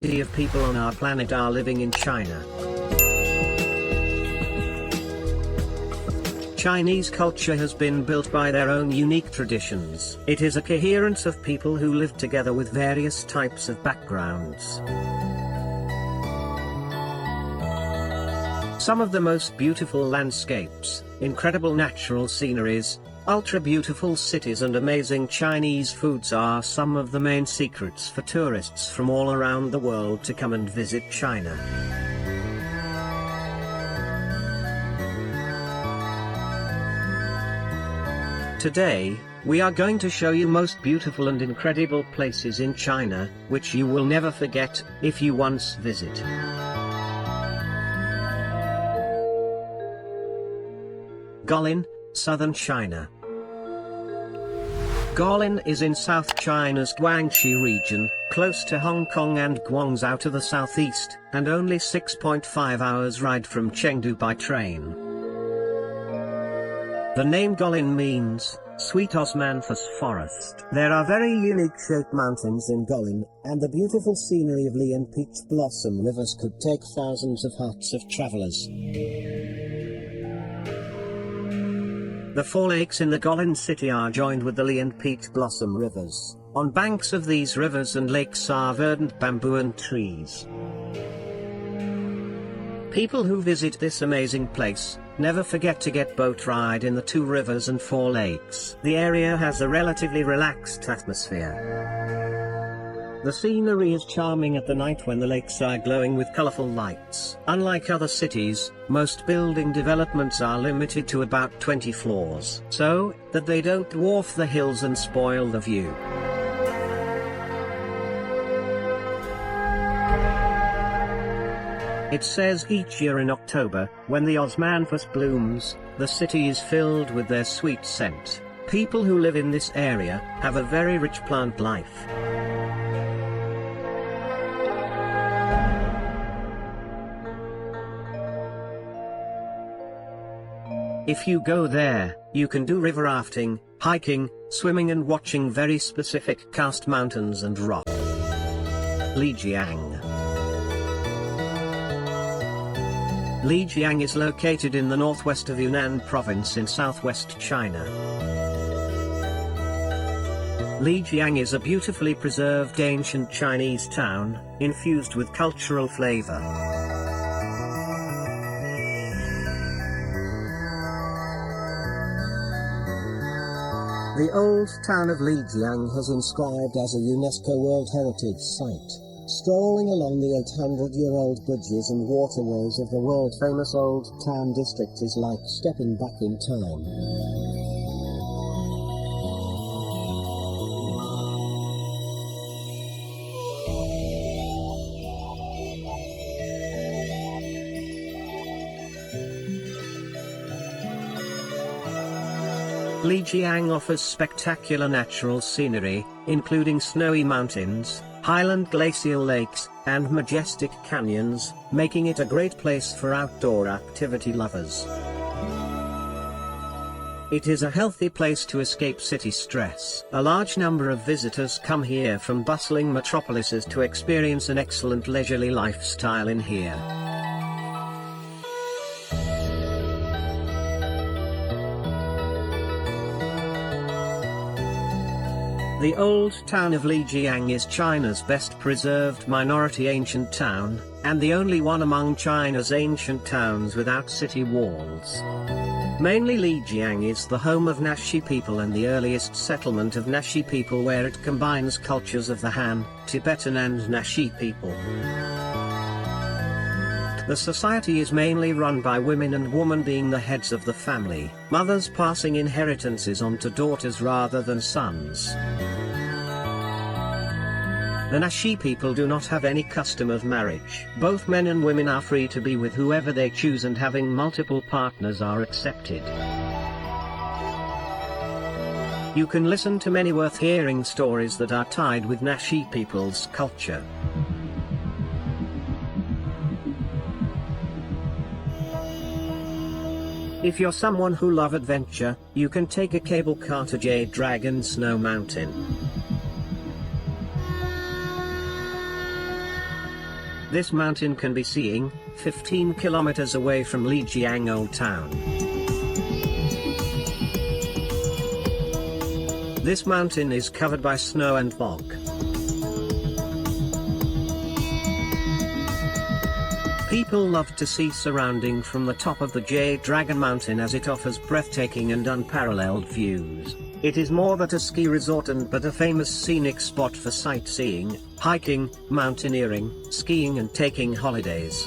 of people on our planet are living in China. Chinese culture has been built by their own unique traditions. It is a coherence of people who live together with various types of backgrounds. Some of the most beautiful landscapes, incredible natural sceneries, ultra-beautiful cities and amazing Chinese foods are some of the main secrets for tourists from all around the world to come and visit China. Today, we are going to show you most beautiful and incredible places in China, which you will never forget, if you once visit. Guilin, Southern China. Guilin is in South China's Guangxi region, close to Hong Kong and Guangzhou to the southeast, and only 6.5 hours ride from Chengdu by train. The name Guilin means, sweet osmanthus forest. There are very unique shaped mountains in Guilin, and the beautiful scenery of Li and peach blossom rivers could take thousands of hearts of travelers. The four lakes in the Guilin city are joined with the Li and peach blossom rivers. On banks of these rivers and lakes are verdant bamboo and trees. People who visit this amazing place never forget to get boat ride in the two rivers and four lakes. The area has a relatively relaxed atmosphere. The scenery is charming at the night when the lakes are glowing with colorful lights. Unlike other cities, most building developments are limited to about 20 floors, so that they don't dwarf the hills and spoil the view. It says each year in October, when the osmanthus blooms, the city is filled with their sweet scent. People who live in this area have a very rich plant life. If you go there, you can do river rafting, hiking, swimming and watching very specific karst mountains and rock. Lijiang. Lijiang is located in the northwest of Yunnan province in southwest China. Lijiang is a beautifully preserved ancient Chinese town, infused with cultural flavor. The old town of Lijiang has inscribed as a UNESCO World Heritage Site. Strolling along the 800-year-old bridges and waterways of the world-famous Old Town District is like stepping back in time. Lijiang offers spectacular natural scenery, including snowy mountains, highland glacial lakes, and majestic canyons, making it a great place for outdoor activity lovers. It is a healthy place to escape city stress. A large number of visitors come here from bustling metropolises to experience an excellent leisurely lifestyle in here. The old town of Lijiang is China's best preserved minority ancient town, and the only one among China's ancient towns without city walls. Mainly Lijiang is the home of Naxi people and the earliest settlement of Naxi people, where it combines cultures of the Han, Tibetan and Naxi people. The society is mainly run by women, and women being the heads of the family, mothers passing inheritances on to daughters rather than sons. The Naxi people do not have any custom of marriage. Both men and women are free to be with whoever they choose, and having multiple partners are accepted. You can listen to many worth hearing stories that are tied with Naxi people's culture. If you're someone who love adventure, you can take a cable car to Jade Dragon Snow Mountain. This mountain can be seen 15 kilometers away from Lijiang Old Town. This mountain is covered by snow and fog. People love to see surrounding from the top of the Jade Dragon Mountain as it offers breathtaking and unparalleled views. It is more than a ski resort but a famous scenic spot for sightseeing, hiking, mountaineering, skiing and taking holidays.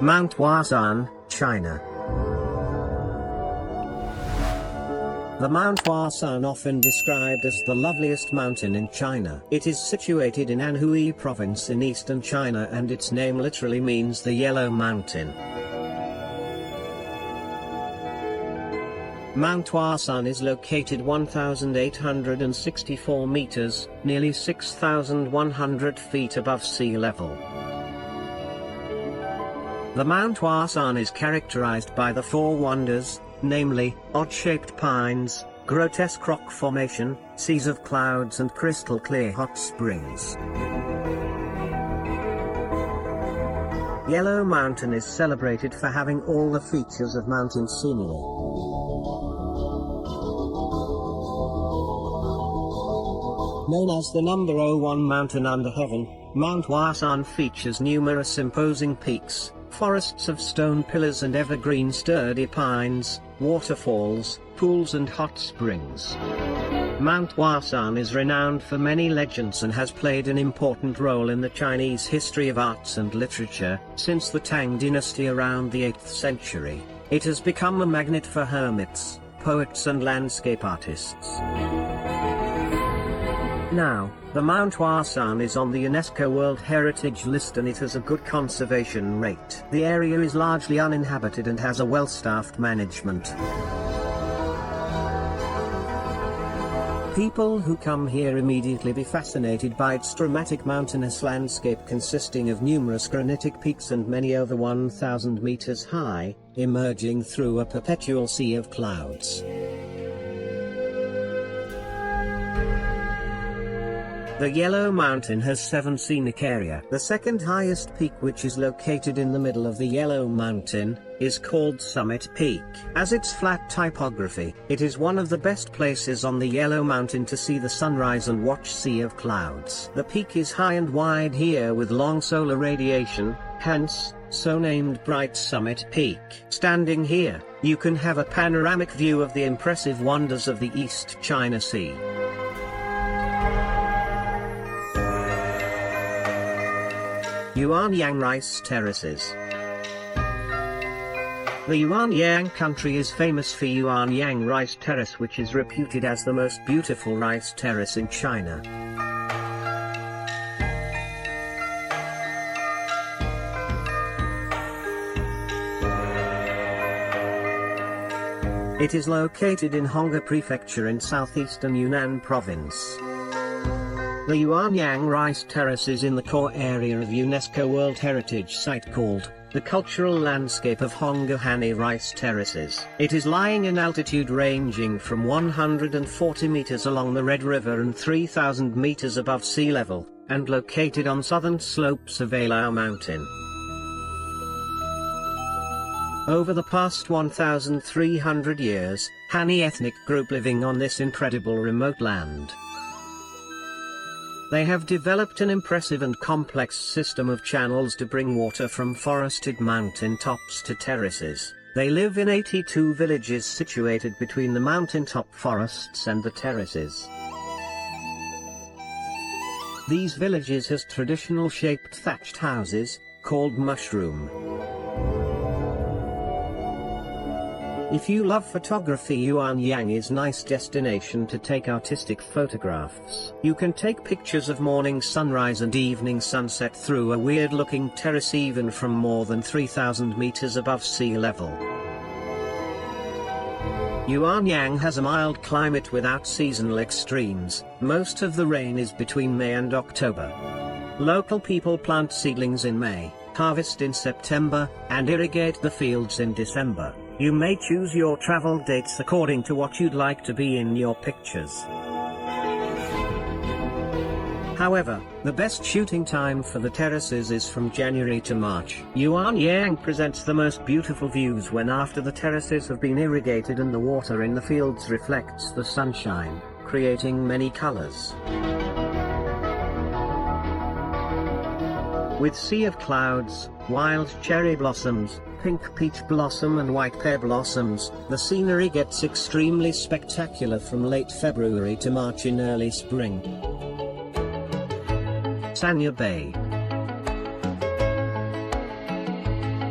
Mount Huashan, China. The Mount Huashan, often described as the loveliest mountain in China. It is situated in Anhui province in eastern China and its name literally means the Yellow Mountain. Mount Huashan is located 1,864 meters, nearly 6,100 feet above sea level. The Mount Huashan is characterized by the four wonders, namely, odd-shaped pines, grotesque rock formation, seas of clouds and crystal-clear hot springs. Yellow Mountain is celebrated for having all the features of mountain scenery. Known as the number 01 mountain under heaven, Mount Huashan features numerous imposing peaks, forests of stone pillars and evergreen sturdy pines, waterfalls, pools and hot springs. Mount Huashan is renowned for many legends and has played an important role in the Chinese history of arts and literature. Since the Tang dynasty around the 8th century, it has become a magnet for hermits, poets and landscape artists. Now, the Mount Huashan is on the UNESCO World Heritage List and it has a good conservation rate. The area is largely uninhabited and has a well-staffed management. People who come here immediately be fascinated by its dramatic mountainous landscape consisting of numerous granitic peaks and many over 1,000 meters high, emerging through a perpetual sea of clouds. The Yellow Mountain has 7 scenic areas. The second highest peak, which is located in the middle of the Yellow Mountain, is called Summit Peak. As its flat typography, it is one of the best places on the Yellow Mountain to see the sunrise and watch sea of clouds. The peak is high and wide here with long solar radiation, hence, so named Bright Summit Peak. Standing here, you can have a panoramic view of the impressive wonders of the East China Sea. Yuanyang Rice Terraces. The Yuanyang country is famous for Yuanyang Rice Terrace, which is reputed as the most beautiful rice terrace in China. It is located in Honghe Prefecture in southeastern Yunnan province. The Yuanyang Rice Terrace is in the core area of UNESCO World Heritage Site called the Cultural Landscape of Honghe Rice Terraces. It is lying in altitude ranging from 140 meters along the Red River and 3,000 meters above sea level, and located on southern slopes of Alau Mountain. Over the past 1,300 years, Han ethnic group living on this incredible remote land. They have developed an impressive and complex system of channels to bring water from forested mountain tops to terraces. They live in 82 villages situated between the mountaintop forests and the terraces. These villages has traditional shaped thatched houses, called mushroom. If you love photography, Yuanyang is a nice destination to take artistic photographs. You can take pictures of morning sunrise and evening sunset through a weird-looking terrace even from more than 3,000 meters above sea level. Yuanyang has a mild climate without seasonal extremes. Most of the rain is between May and October. Local people plant seedlings in May, harvest in September, and irrigate the fields in December. You may choose your travel dates according to what you'd like to be in your pictures. However, the best shooting time for the terraces is from January to March. Yuanyang presents the most beautiful views when after the terraces have been irrigated and the water in the fields reflects the sunshine, creating many colors. With sea of clouds, wild cherry blossoms, pink peach blossom and white pear blossoms, the scenery gets extremely spectacular from late February to March in early spring. Sanya Bay.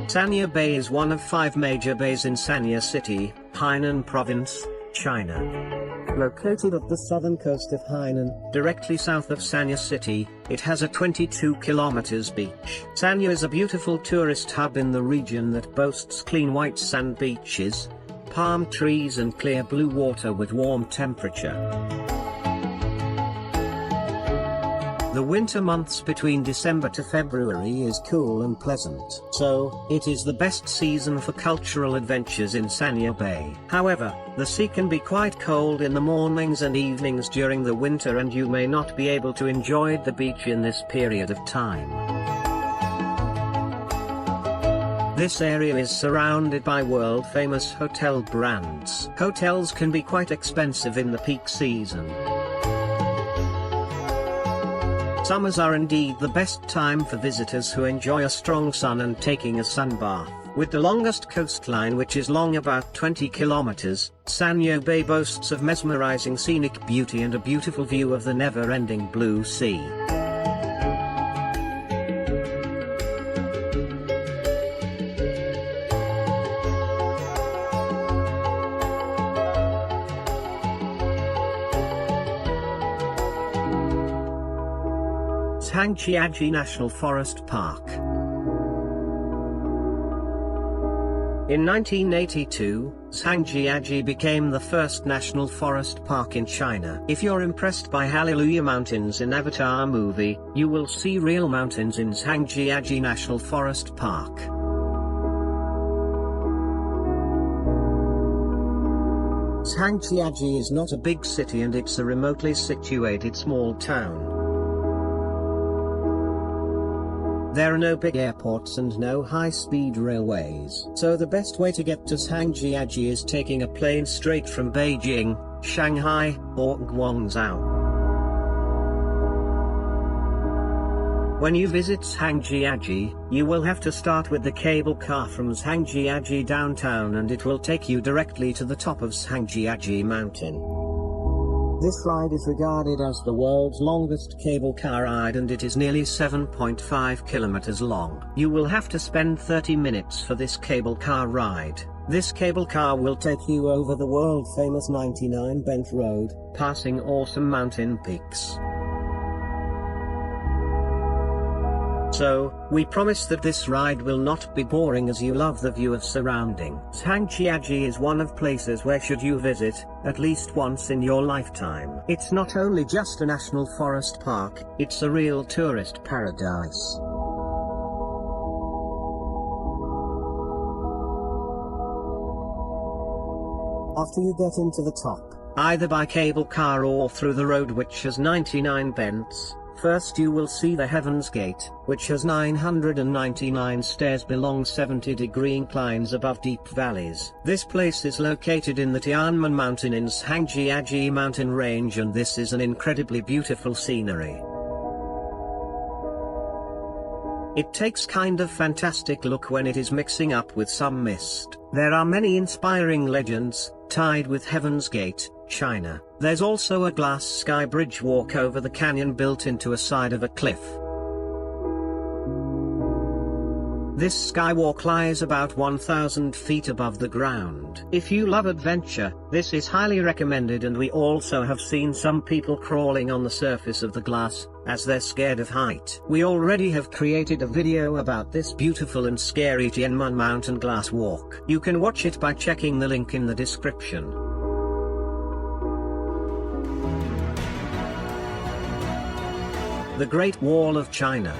Sanya Bay is one of 5 major bays in Sanya City, Hainan Province, China. Located at the southern coast of Hainan, directly south of Sanya City, it has a 22 kilometers beach. Sanya is a beautiful tourist hub in the region that boasts clean white sand beaches, palm trees and clear blue water with warm temperature. The winter months between December to February is cool and pleasant, so it is the best season for cultural adventures in Sanya Bay. However, the sea can be quite cold in the mornings and evenings during the winter and you may not be able to enjoy the beach in this period of time. This area is surrounded by world-famous hotel brands. Hotels can be quite expensive in the peak season. Summers are indeed the best time for visitors who enjoy a strong sun and taking a sun bath. With the longest coastline, which is long about 20 kilometers, Sanya Bay boasts of mesmerizing scenic beauty and a beautiful view of the never-ending blue sea. Zhangjiajie National Forest Park. In 1982, Zhangjiajie became the first national forest park in China. If you're impressed by Hallelujah Mountains in Avatar movie, you will see real mountains in Zhangjiajie National Forest Park. Zhangjiajie is not a big city and it's a remotely situated small town. There are no big airports and no high-speed railways, so the best way to get to Zhangjiajie is taking a plane straight from Beijing, Shanghai, or Guangzhou. When you visit Zhangjiajie, you will have to start with the cable car from Zhangjiajie downtown and it will take you directly to the top of Zhangjiajie mountain. This ride is regarded as the world's longest cable car ride and it is nearly 7.5 kilometers long. You will have to spend 30 minutes for this cable car ride. This cable car will take you over the world-famous 99 Bent Road, passing awesome mountain peaks. So, we promise that this ride will not be boring as you love the view of surrounding. Zhangjiajie is one of places where should you visit, at least once in your lifetime. It's not only just a national forest park, it's a real tourist paradise. After you get into the top, either by cable car or through the road which has 99 bends, first you will see the Heaven's Gate, which has 999 stairs along 70-degree inclines above deep valleys. This place is located in the Tianmen Mountain in Zhangjiajie mountain range and this is an incredibly beautiful scenery. It takes kind of fantastic look when it is mixing up with some mist. There are many inspiring legends, tied with Heaven's Gate, China. There's also a glass sky bridge walk over the canyon built into a side of a cliff. This skywalk lies about 1,000 feet above the ground. If you love adventure, this is highly recommended and we also have seen some people crawling on the surface of the glass, as they're scared of height. We already have created a video about this beautiful and scary Tianmen Mountain glass walk. You can watch it by checking the link in the description. The Great Wall of China.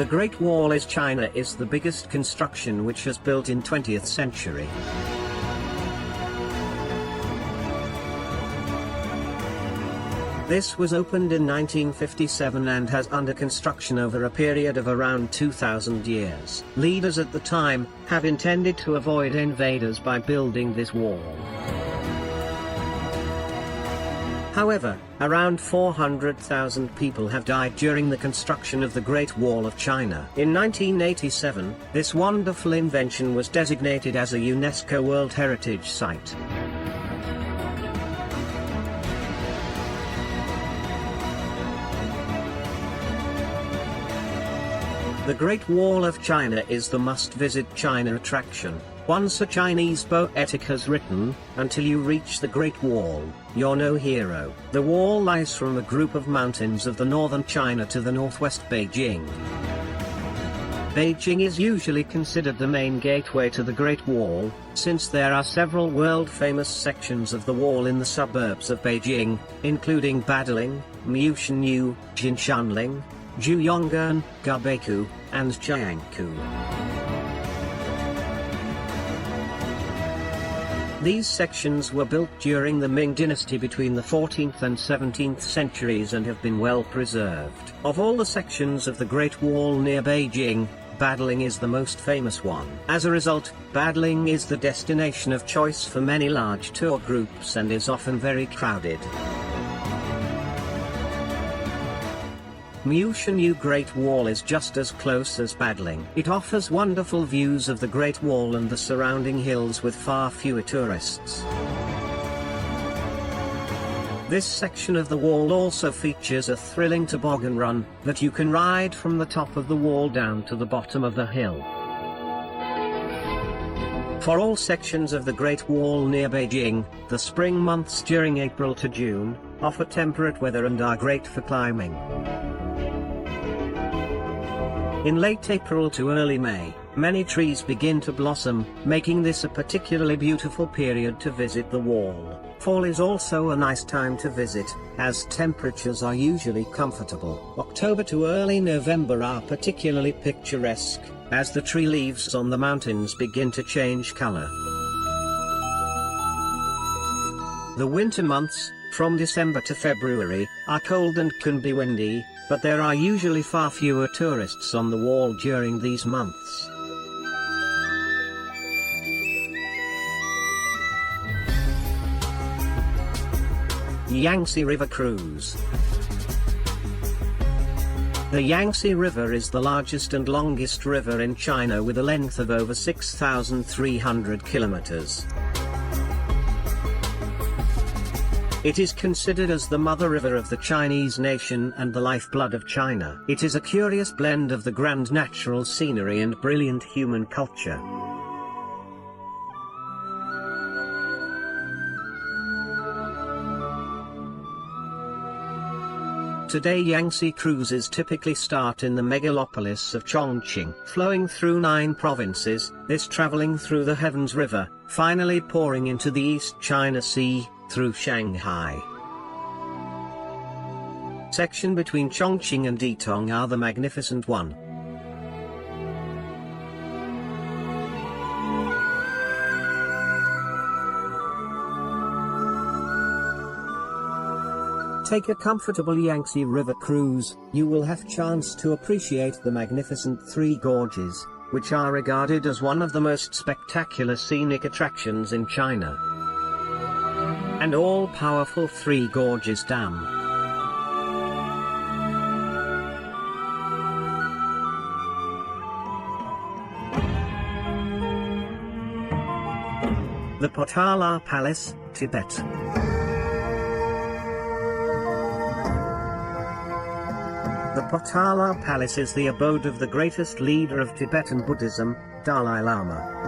The Great Wall of China is the biggest construction which was built in 20th century. This was opened in 1957 and has under construction over a period of around 2,000 years. Leaders at the time have intended to avoid invaders by building this wall. However, around 400,000 people have died during the construction of the Great Wall of China. In 1987, this wonderful invention was designated as a UNESCO World Heritage Site. The Great Wall of China is the must-visit China attraction. Once a Chinese poetic has written, "Until you reach the Great Wall, you're no hero." The wall lies from a group of mountains of the northern China to the northwest Beijing. Beijing is usually considered the main gateway to the Great Wall, since there are several world-famous sections of the wall in the suburbs of Beijing, including Badaling, Miushanyu, Jinshanling, Juyong'an, Garbeikou, and Jiangkou. These sections were built during the Ming dynasty between the 14th and 17th centuries and have been well preserved. Of all the sections of the Great Wall near Beijing, Badaling is the most famous one. As a result, Badaling is the destination of choice for many large tour groups and is often very crowded. Miushanyu Great Wall is just as close as Badaling. It offers wonderful views of the Great Wall and the surrounding hills with far fewer tourists. This section of the wall also features a thrilling toboggan run that you can ride from the top of the wall down to the bottom of the hill. For all sections of the Great Wall near Beijing, the spring months during April to June offer temperate weather and are great for climbing. In late April to early May, many trees begin to blossom, making this a particularly beautiful period to visit the wall. Fall is also a nice time to visit, as temperatures are usually comfortable. October to early November are particularly picturesque, as the tree leaves on the mountains begin to change color. The winter months, from December to February, are cold and can be windy, but there are usually far fewer tourists on the wall during these months. Yangtze River Cruise. The Yangtze River is the largest and longest river in China with a length of over 6,300 kilometers. It is considered as the mother river of the Chinese nation and the lifeblood of China. It is a curious blend of the grand natural scenery and brilliant human culture. Today Yangtze cruises typically start in the megalopolis of Chongqing, flowing through 9 provinces, this traveling through the Heavens River, finally pouring into the East China Sea, through Shanghai. Section between Chongqing and Ditong are the Magnificent One. Take a comfortable Yangtze River cruise, you will have chance to appreciate the magnificent 3 gorges, which are regarded as one of the most spectacular scenic attractions in China. And all-powerful 3 Gorges Dam. The Potala Palace, Tibet. The Potala Palace is the abode of the greatest leader of Tibetan Buddhism, Dalai Lama.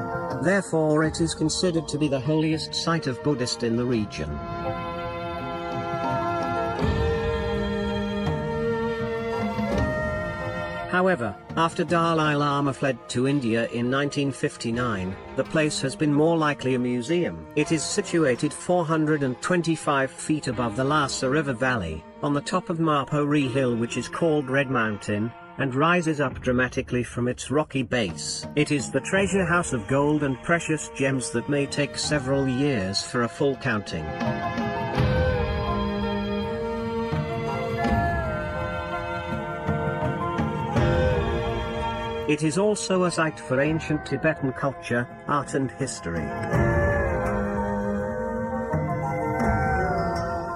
Therefore it is considered to be the holiest site of Buddhist in the region. However, after Dalai Lama fled to India in 1959, the place has been more likely a museum. It is situated 425 feet above the Lhasa River Valley, on the top of Mapori Hill, which is called Red Mountain, and rises up dramatically from its rocky base. It is the treasure house of gold and precious gems that may take several years for a full counting. It is also a site for ancient Tibetan culture, art and history.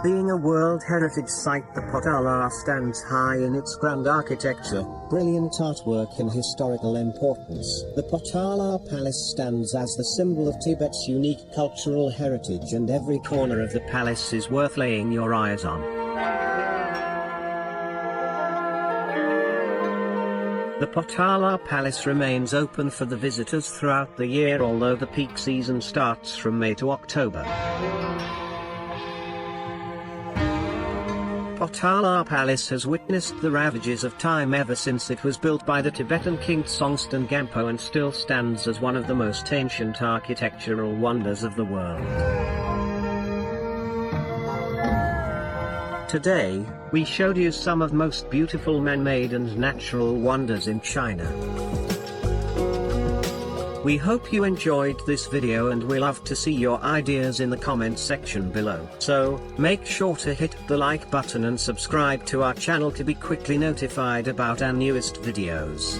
Being a World Heritage Site, the Potala stands high in its grand architecture, brilliant artwork and historical importance. The Potala Palace stands as the symbol of Tibet's unique cultural heritage, and every corner of the palace is worth laying your eyes on. The Potala Palace remains open for the visitors throughout the year, although the peak season starts from May to October. Potala Palace has witnessed the ravages of time ever since it was built by the Tibetan king Songtsen Gampo, and still stands as one of the most ancient architectural wonders of the world. Today, we showed you some of the most beautiful man-made and natural wonders in China. We hope you enjoyed this video, and we love to see your ideas in the comments section below. So, make sure to hit the like button and subscribe to our channel to be quickly notified about our newest videos.